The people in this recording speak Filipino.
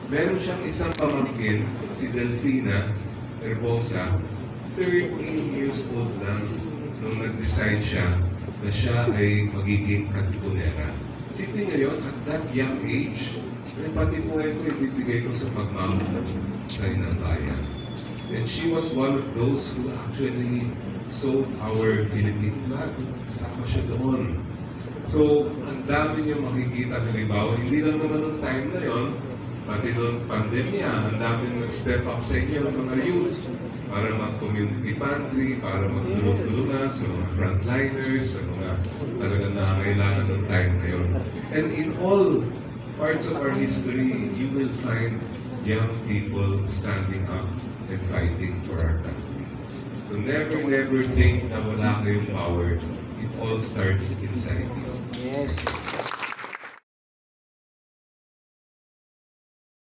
Meron siyang isang pamangkin, si Delfina Herbosa, 13 years old lang nung nag-decide siya na siya ay magiging kantonera. Isipin ngayon, at that young age, pati buhay ko ibibigay ko sa pagmamahusay ng bayan. And she was one of those who actually sold our Philippine flag. Kasama siya doon. So, ang dami niyo makikita halimbawa, hindi lang naman noong time na yon, pati noong pandemya, ang dami nag-step up sa inyo ng mga youth para mag-community pantry, para magtulong-tulungan sa mga frontliners, sa mga talagang nangangailangan ng time na yon. And in all parts of our history, you will find young people standing up and fighting for our country. So never think na wala kayong power. It all starts inside you. Yes.